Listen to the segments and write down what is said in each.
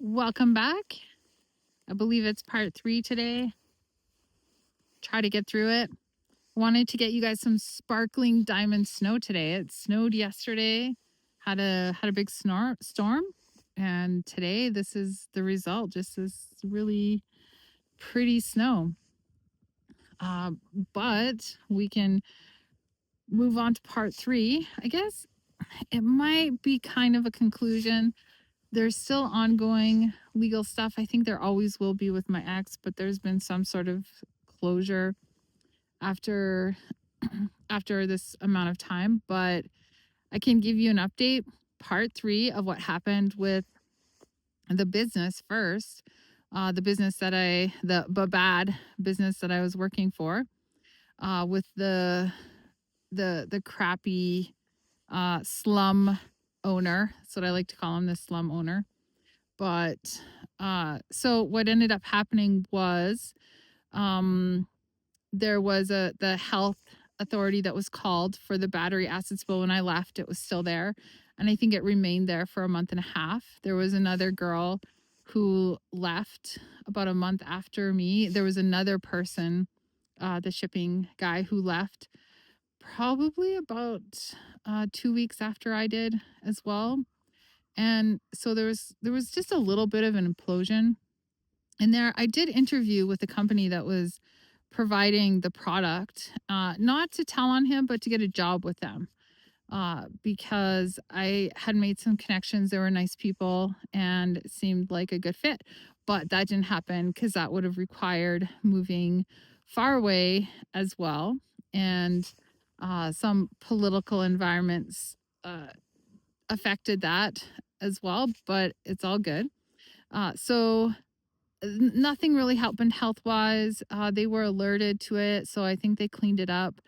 Welcome back. I believe it's part 3 today. Try to get through it. Wanted to get you guys some sparkling diamond snow today. It snowed yesterday, had a big storm, and today this is the result. Just this really pretty snow. Uh, but we can move on to part 3. I guess it might be kind of a conclusion. There's still ongoing legal stuff. I think there always will be with my ex, but there's been some sort of closure after after this amount of time. But I can give you an update, part 3 of what happened with the business first. The business that the bad business that I was working for, with the crappy slum owner. That's what I like to call him, the slum owner. But so what ended up happening was, there was the health authority that was called for the battery acid spill. When I left, it was still there, and I think it remained there for a month and a half. There was another girl who left about a month after me. There was another person, the shipping guy, who left probably about 2 weeks after I did as well. And so there was just a little bit of an implosion in there. I did interview with the company that was providing the product, not to tell on him, but to get a job with them, because I had made some connections. They were nice people and it seemed like a good fit. But that didn't happen because that would have required moving far away as well. And some political environments affected that as well, but it's all good. So nothing really happened health wise. They were alerted to it, so I think they cleaned it up.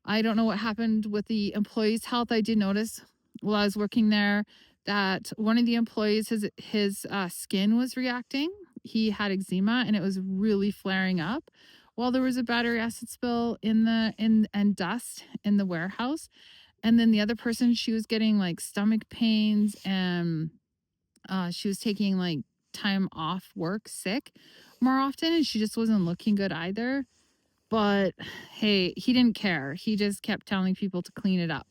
I don't know what happened with the employees' health. I did notice while I was working there that one of the employees, his skin was reacting. He had eczema and it was really flaring up while there was a battery acid spill and dust in the warehouse. And then the other person, she was getting like stomach pains, and she was taking like time off work sick more often, and she just wasn't looking good either. But hey, he didn't care. He just kept telling people to clean it up.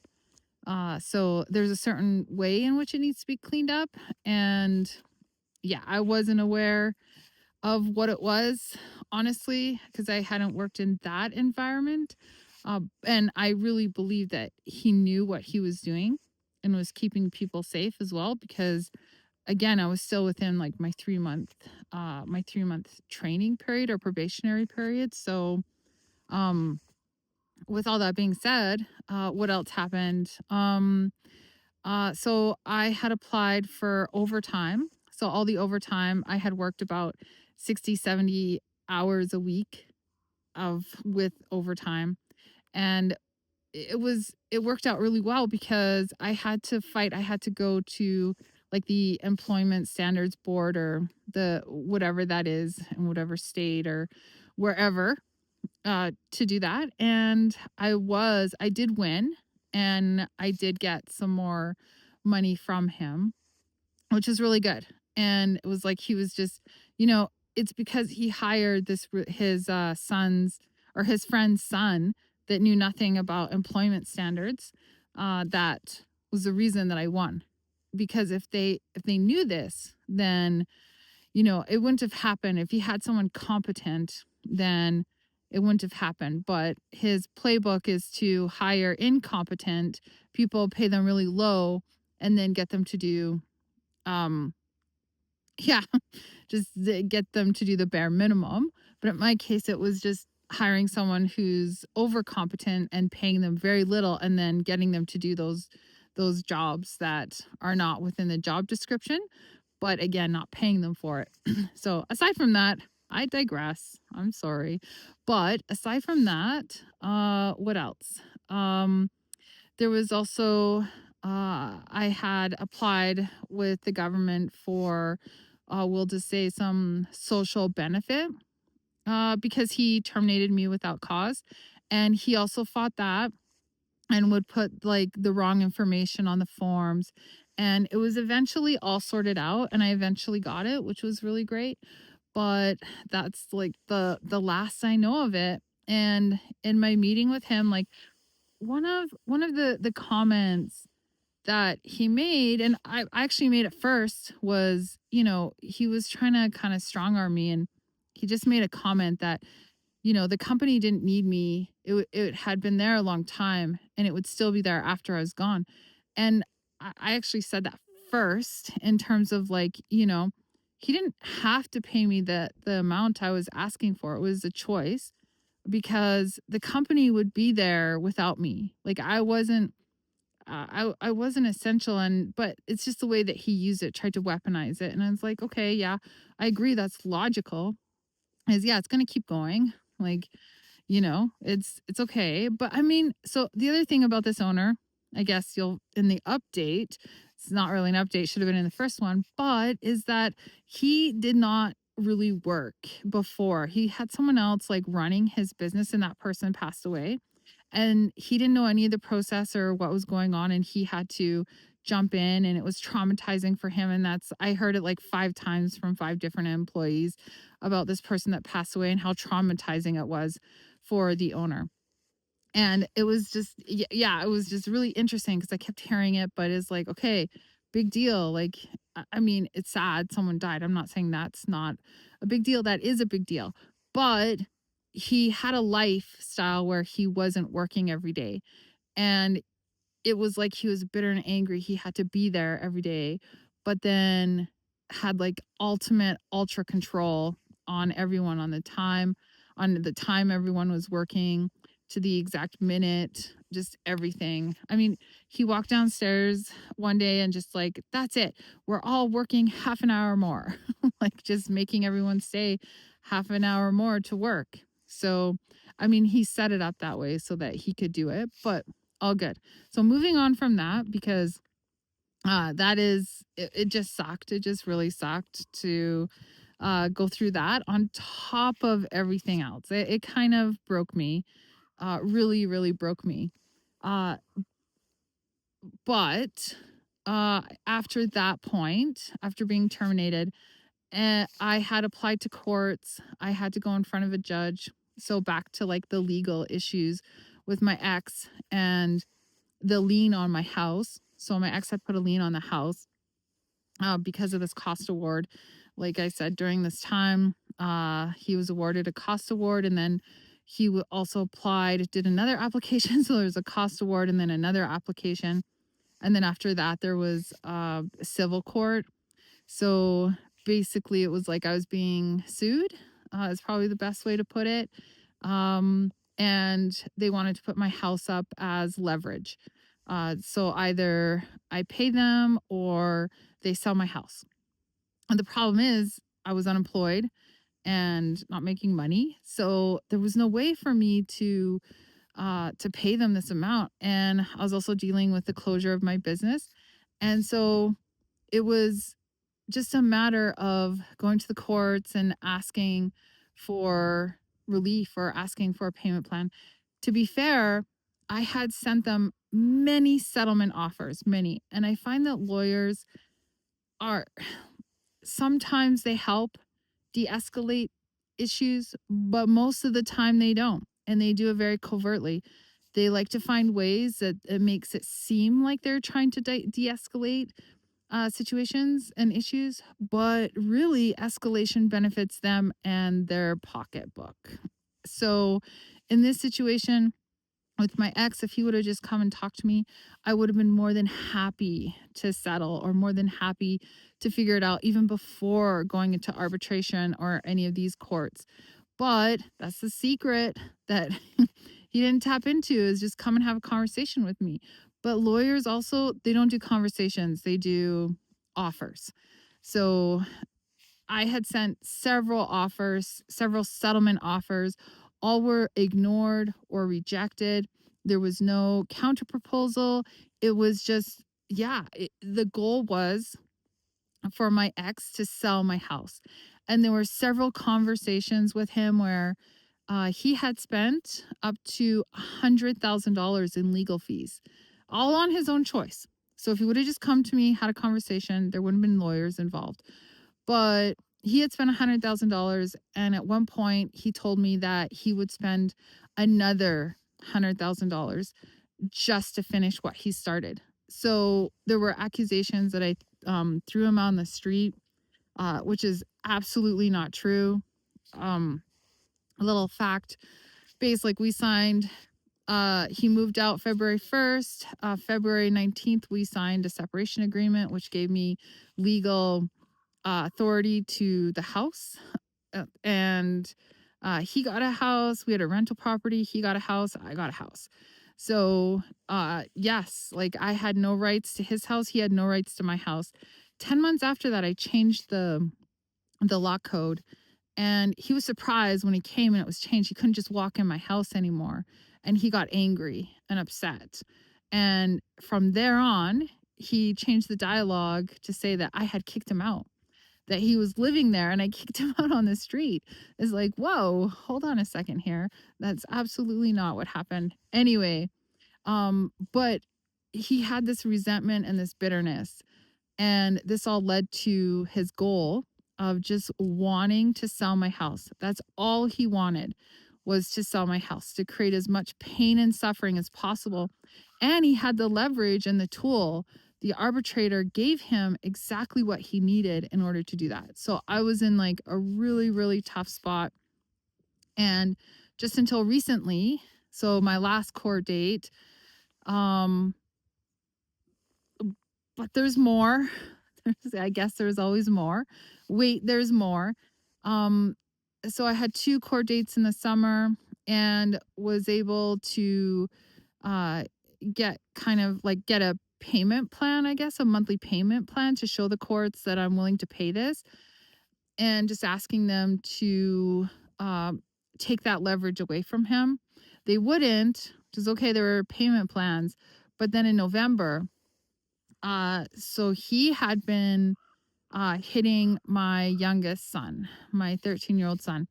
So there's a certain way in which it needs to be cleaned up. And yeah, I wasn't aware of what it was, honestly, because I hadn't worked in that environment. And I really believe that he knew what he was doing and was keeping people safe as well, because again, I was still within like my 3-month training period or probationary period. So with all that being said, what else happened? So I had applied for overtime. So all the overtime, I had worked about 60, 70 hours a week with overtime. And it worked out really well because I had to go to like the Employment Standards Board, or the whatever that is in whatever state or wherever, to do that. And I did win, and I did get some more money from him, which is really good. And it was like he was just, it's because he hired his son's, or his friend's son, that knew nothing about employment standards. That was the reason that I won. Because if they knew this, then it wouldn't have happened. If he had someone competent, then it wouldn't have happened. But his playbook is to hire incompetent people, pay them really low, and then get them to do yeah, just get them to do the bare minimum. But in my case, it was just hiring someone who's overcompetent and paying them very little, and then getting them to do those jobs that are not within the job description, but again, not paying them for it. So aside from that, I digress. I'm sorry. But aside from that, what else? There was also, I had applied with the government for, we'll just say, some social benefit, because he terminated me without cause. And he also fought that and would put like the wrong information on the forms And it was eventually all sorted out and I eventually got it, which was really great. But that's like the last I know of it. And in my meeting with him, like one of the comments that he made, and I actually made it first, was, he was trying to kind of strong arm me, and he just made a comment that, the company didn't need me. It had been there a long time and it would still be there after I was gone. And I actually said that first in terms of like, he didn't have to pay me the amount I was asking for. It was a choice because the company would be there without me. Like I wasn't essential, but it's just the way that he used it, tried to weaponize it. And I was like, okay, yeah, I agree. That's logical. Is yeah, it's going to keep going. Like, it's okay. But I mean, so the other thing about this owner, I guess you'll in the update, it's not really an update, should have been in the first one, but is that he did not really work before. He had someone else like running his business and that person passed away. And he didn't know any of the process or what was going on and he had to jump in and it was traumatizing for him. And I heard it like 5 times from 5 different employees about this person that passed away and how traumatizing it was for the owner. And it was just, yeah, it was just really interesting because I kept hearing it, but it's like, okay, big deal. Like, I mean, it's sad someone died. I'm not saying that's not a big deal. That is a big deal. But he had a lifestyle where he wasn't working every day. And it was like he was bitter and angry. He had to be there every day, but then had like ultimate ultra control on everyone on the time everyone was working to the exact minute, just everything. I mean, he walked downstairs one day and just like, that's it. We're all working half an hour more, like just making everyone stay half an hour more to work. So, I mean, he set it up that way so that he could do it, but all good. So moving on from that, because it just sucked. It just really sucked to go through that on top of everything else. It kind of broke me, really, really broke me. Uh, but after that point, after being terminated, I had applied to courts. I had to go in front of a judge. So back to like the legal issues with my ex and the lien on my house. So my ex had put a lien on the house because of this cost award. Like I said, during this time, he was awarded a cost award, and then he also applied, did another application. So there was a cost award, and then another application, and then after that, there was civil court. So basically, it was like I was being sued. Is probably the best way to put it. And they wanted to put my house up as leverage. So either I pay them or they sell my house. And the problem is, I was unemployed and not making money, so there was no way for me to pay them this amount. And I was also dealing with the closure of my business, and so it was just a matter of going to the courts and asking for relief or asking for a payment plan. To be fair, I had sent them many settlement offers, many. And I find that lawyers are sometimes they help de escalate issues, but most of the time they don't. And they do it very covertly. They like to find ways that it makes it seem like they're trying to de escalate situations and issues, but really escalation benefits them and their pocketbook. So in this situation, with my ex, if he would have just come and talked to me, I would have been more than happy to settle or more than happy to figure it out even before going into arbitration or any of these courts. But that's the secret that he didn't tap into, is just come and have a conversation with me. But lawyers also, they don't do conversations, they do offers. So I had sent several offers, several settlement offers. All were ignored or rejected. There was no counter proposal. It was just, yeah, the goal was for my ex to sell my house. And there were several conversations with him where he had spent up to $100,000 in legal fees, all on his own choice. So if he would have just come to me, had a conversation, there wouldn't have been lawyers involved. But he had spent $100,000. And at one point, he told me that he would spend another $100,000 just to finish what he started. So there were accusations that I threw him on the street, which is absolutely not true. A little fact base, like we signed, he moved out February 1st. February 19th, we signed a separation agreement, which gave me legal authority to the house. And he got a house. We had a rental property. He got a house. I got a house. So, yes, like I had no rights to his house. He had no rights to my house. 10 months after that, I changed the lot code, and he was surprised when he came and it was changed. He couldn't just walk in my house anymore, and he got angry and upset. And from there on, he changed the dialogue to say that I had kicked him out, that he was living there and I kicked him out on the street. It's like, whoa, hold on a second here. That's absolutely not what happened. Anyway, but he had this resentment and this bitterness. And this all led to his goal of just wanting to sell my house. That's all he wanted, was to sell my house, to create as much pain and suffering as possible. And he had the leverage and the tool. The arbitrator gave him exactly what he needed in order to do that. So I was in like a really, really tough spot. And just until recently, so my last court date, um, but there's more. I guess there's always more. Wait, there's more. Um, so I had 2 court dates in the summer and was able to uh, get a payment plan, I guess, a monthly payment plan to show the courts that I'm willing to pay this, and just asking them to take that leverage away from him. They wouldn't, which is okay. There were payment plans. But then in November, so he had been hitting my youngest son, my 13-year-old son.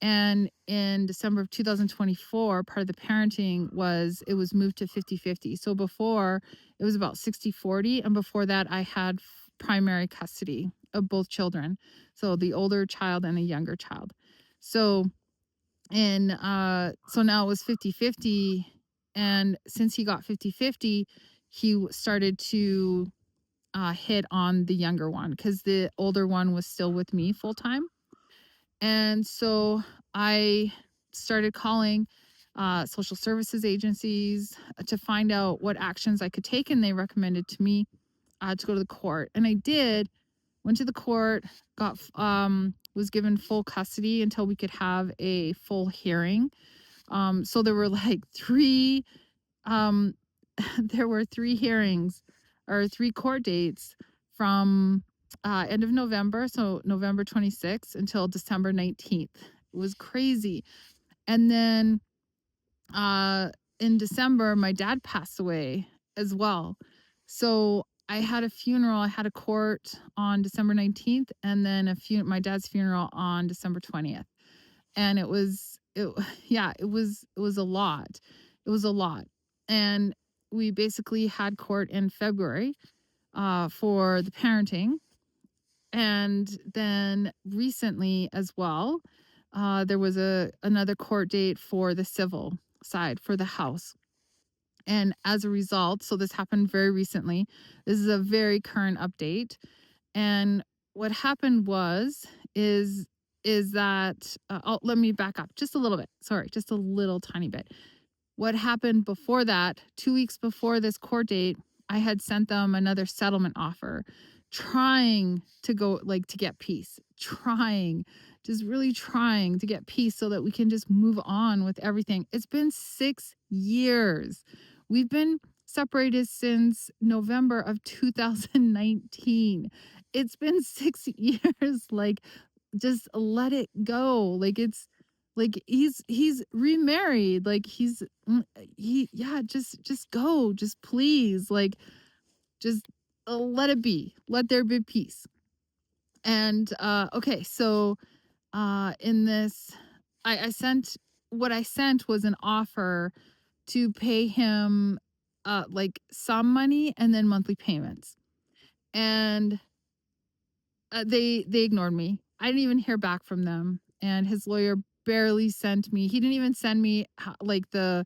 And in December of 2024, part of the parenting was it was moved to 50-50. So before it was about 60-40. And before that, I had primary custody of both children. So the older child and the younger child. So so now it was 50-50. And since he got 50-50, he started to hit on the younger one because the older one was still with me full time. And so I started calling social services agencies to find out what actions I could take. And they recommended to me to go to the court. And I did, went to the court, was given full custody until we could have a full hearing. So there were like 3 there were 3 hearings or 3 court dates from end of November, so November 26th until December 19th. It was crazy. And then in December, my dad passed away as well. So I had a funeral. I had a court on December 19th, and then my dad's funeral on December 20th. And it was a lot. It was a lot. And we basically had court in February for the parenting. And then recently as well, there was another court date for the civil side for the house. And as a result, so this happened very recently. This is a very current update. And what happened is that let me back up just a little bit. Sorry, just a little tiny bit. What happened before that, 2 weeks before this court date, I had sent them another settlement offer, trying to get peace, just really trying to get peace so that we can just move on with everything. It's been 6 years. We've been separated since November of 2019. It's been 6 years. Like, just let it go. Like, it's like he's remarried. Like just go. Just please. Like, just let it be. Let there be peace. And okay, so in this, I sent what I sent was an offer to pay him like some money and then monthly payments. And they ignored me. I didn't even hear back from them, and his lawyer barely sent me. He didn't even send me like the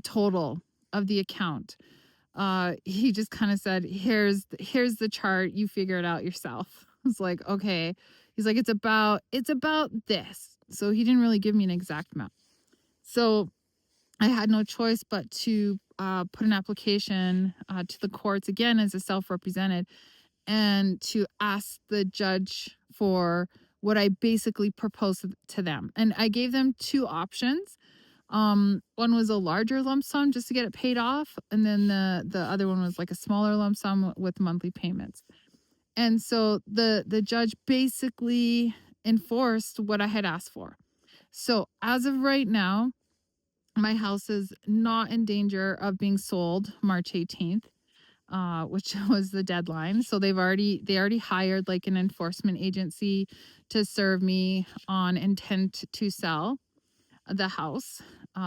total of the account. He just kind of said, here's the chart, you figure it out yourself. I was like, okay. He's like, it's about this. So he didn't really give me an exact amount. So I had no choice but to put an application to the courts again as a self-represented, and to ask the judge for what I basically proposed to them. And I gave them two options. One was a larger lump sum just to get it paid off, and then the other one was like a smaller lump sum with monthly payments. And so the judge basically enforced what I had asked for. So as of right now, my house is not in danger of being sold March 18th, which was the deadline. So they already hired like an enforcement agency to serve me on intent to sell the house.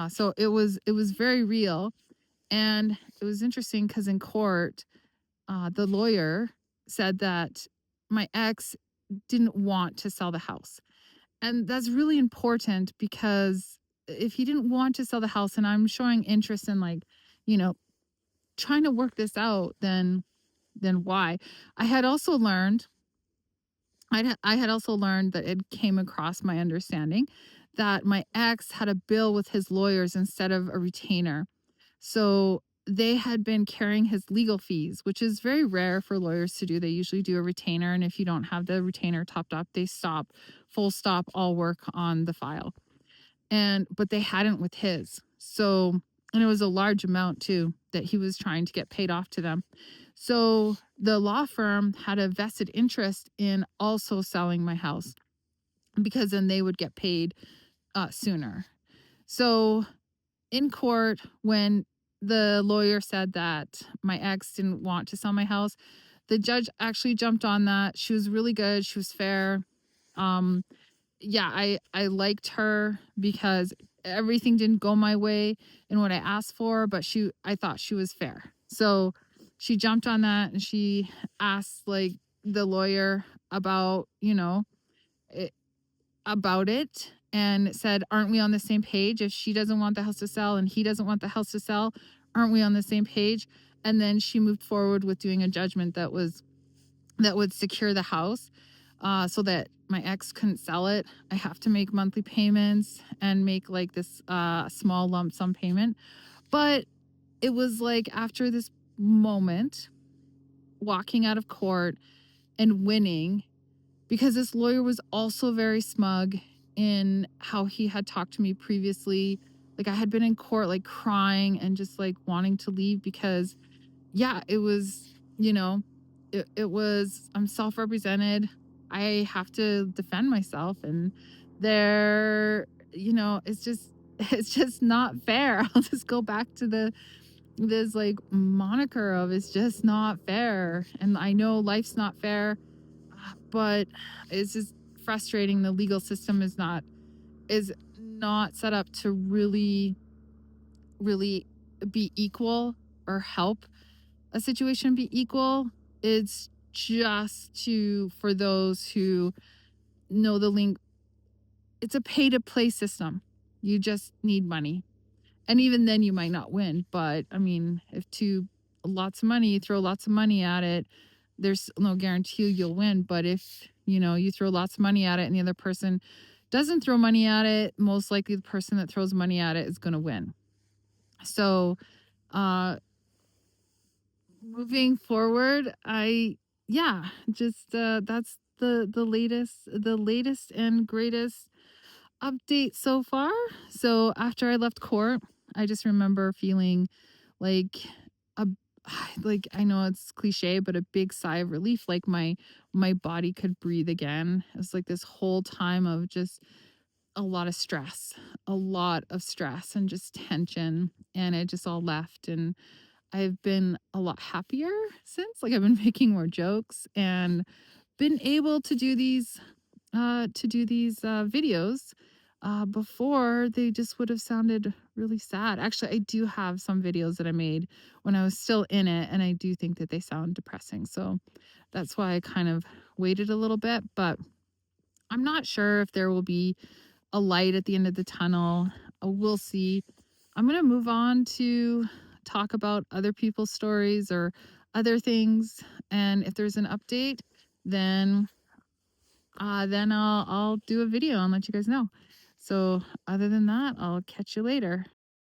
So it was very real, and it was interesting because in court, the lawyer said that my ex didn't want to sell the house, and that's really important because if he didn't want to sell the house, and I'm showing interest in like, you know, trying to work this out, then why? I had also learned I had also learned that it came across my understanding that my ex had a bill with his lawyers instead of a retainer. So they had been carrying his legal fees, which is very rare for lawyers to do. They usually do a retainer. And if you don't have the retainer topped up, they stop, full stop, all work on the file. But they hadn't with his. So, and it was a large amount too that he was trying to get paid off to them. So the law firm had a vested interest in also selling my house because then they would get paid sooner. So in court, when the lawyer said that my ex didn't want to sell my house, the judge actually jumped on that. She was really good. She was fair. Um, yeah, I liked her because everything didn't go my way in what I asked for, but I thought she was fair. So she jumped on that and she asked like the lawyer about, it, about it, and said, "Aren't we on the same page? If she doesn't want the house to sell and he doesn't want the house to sell, aren't we on the same page?" And then she moved forward with doing a judgment that would secure the house, so that my ex couldn't sell it. I have to make monthly payments and make like this small lump sum payment. But it was like after this moment, walking out of court and winning, because this lawyer was also very smug in how he had talked to me previously. Like I had been in court, like crying and just like wanting to leave because, yeah, it was, it was, I'm self-represented. I have to defend myself, and it's just, it's just not fair. I'll just go back to this like moniker of it's just not fair. And I know life's not fair, but it's just frustrating. The legal system is not set up to really be equal or help a situation be equal. It's just for those who know the link. It's a pay to play system. You just need money. And even then you might not win. But I mean, if lots of money, you throw lots of money at it, there's no guarantee you'll win. But if, you throw lots of money at it and the other person doesn't throw money at it, most likely the person that throws money at it is going to win. So, moving forward, that's the latest and greatest update so far. So after I left court, I just remember feeling like a like, I know it's cliche, but a big sigh of relief, like my body could breathe again. It was like this whole time of just a lot of stress and just tension, and it just all left. And I've been a lot happier since. Like I've been making more jokes and been able to do these videos Before they just would have sounded really sad. Actually, I do have some videos that I made when I was still in it, and I do think that they sound depressing. So that's why I kind of waited a little bit, but I'm not sure if there will be a light at the end of the tunnel. We'll see. I'm going to move on to talk about other people's stories or other things. And if there's an update, then then I'll do a video and let you guys know. So other than that, I'll catch you later.